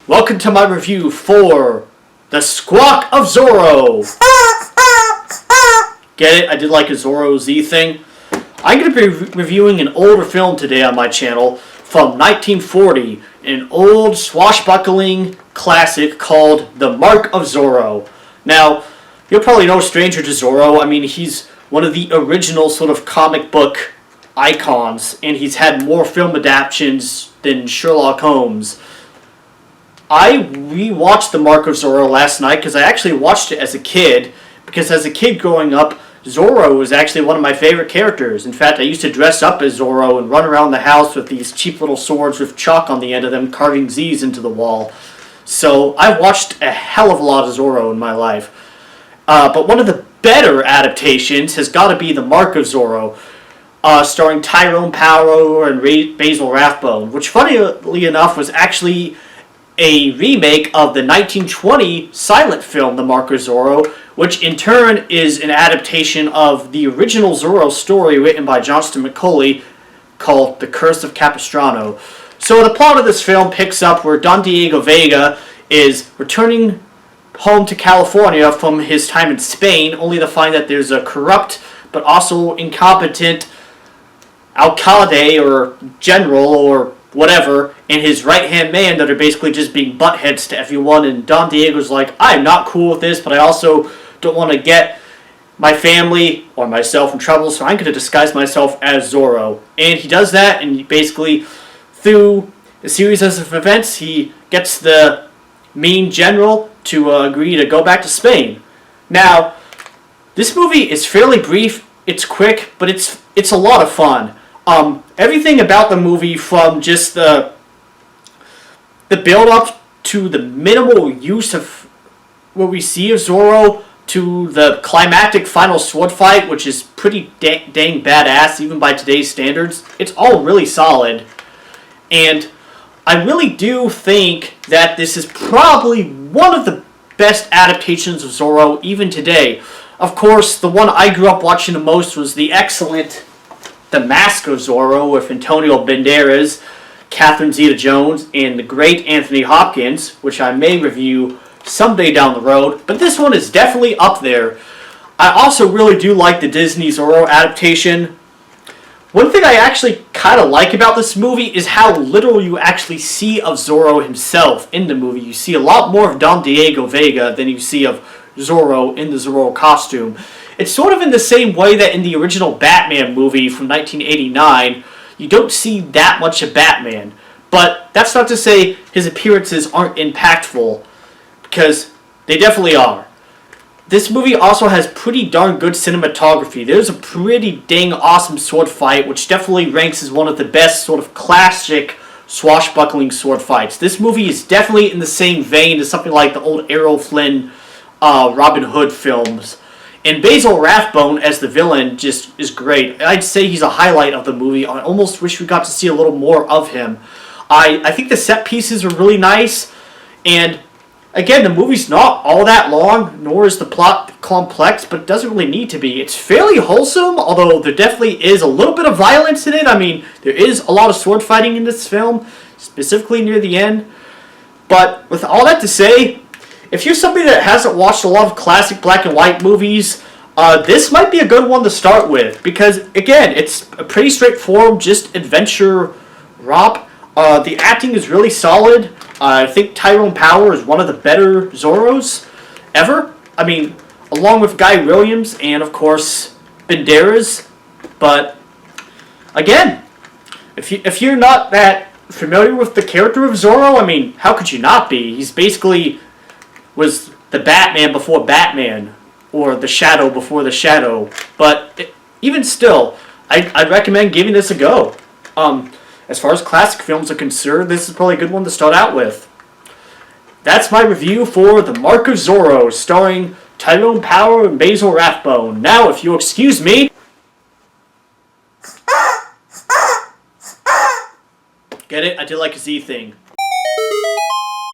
Welcome to my review for The Squawk of Zorro. Get it? I did like a Zorro Z thing. I'm going to be reviewing an older film today on my channel from 1940, an old swashbuckling classic called The Mark of Zorro. Now, you're probably no stranger to Zorro. I mean, he's one of the original sort of comic book icons, and he's had more film adaptations than Sherlock Holmes. I rewatched The Mark of Zorro last night because I actually watched it as a kid, because as a kid growing up, Zorro was actually one of my favorite characters. In fact, I used to dress up as Zorro and run around the house with these cheap little swords with chalk on the end of them, carving Z's into the wall. So I've watched a hell of a lot of Zorro in my life. But one of the better adaptations has got to be The Mark of Zorro, starring Tyrone Power and Basil Rathbone, which funnily enough was actually a remake of the 1920 silent film The Mark of Zorro, which in turn is an adaptation of the original Zorro story written by Johnston McCulley called The Curse of Capistrano. So the plot of this film picks up where Don Diego Vega is returning home to California from his time in Spain, only to find that there's a corrupt but also incompetent alcalde or general or whatever, and his right-hand man that are basically just being buttheads to everyone, and Don Diego's like, I'm not cool with this, but I also don't want to get my family or myself in trouble, so I'm going to disguise myself as Zorro. And he does that, and basically, through a series of events, he gets the mean general to agree to go back to Spain. Now, this movie is fairly brief, it's quick, but it's a lot of fun. Everything about the movie, from just the build-up to the minimal use of what we see of Zorro, to the climactic final sword fight, which is pretty dang badass even by today's standards, it's all really solid. And I really do think that this is probably one of the best adaptations of Zorro even today. Of course, the one I grew up watching the most was the excellent The Mask of Zorro with Antonio Banderas, Catherine Zeta-Jones, and the great Anthony Hopkins, which I may review someday down the road, but this one is definitely up there. I also really do like the Disney Zorro adaptation. One thing I actually kind of like about this movie is how little you actually see of Zorro himself in the movie. You see a lot more of Don Diego Vega than you see of Zorro in the Zorro costume. It's sort of in the same way that in the original Batman movie from 1989, you don't see that much of Batman. But that's not to say his appearances aren't impactful, because they definitely are. This movie also has pretty darn good cinematography. There's a pretty dang awesome sword fight, which definitely ranks as one of the best sort of classic swashbuckling sword fights. This movie is definitely in the same vein as something like the old Errol Flynn Robin Hood films. And Basil Rathbone as the villain just is great. I'd say he's a highlight of the movie. I almost wish we got to see a little more of him. I think the set pieces are really nice, and again, the movie's not all that long, nor is the plot complex, but it doesn't really need to be. It's fairly wholesome, although there definitely is a little bit of violence in it. I mean, there is a lot of sword fighting in this film, specifically near the end. But with all that to say, if you're somebody that hasn't watched a lot of classic black and white movies, this might be a good one to start with, because again, it's a pretty straightforward, just adventure romp. The acting is really solid. I think Tyrone Power is one of the better Zorros ever. I mean, along with Guy Williams and, of course, Banderas. But, again, if you're not that familiar with the character of Zorro, I mean, how could you not be? He's basically was the Batman before Batman, or the Shadow before the Shadow. But even still, I'd recommend giving this a go. As far as classic films are concerned, this is probably a good one to start out with. That's my review for The Mark of Zorro, starring Tyrone Power and Basil Rathbone. Now, if you'll excuse me... Get it? I did like a Z thing.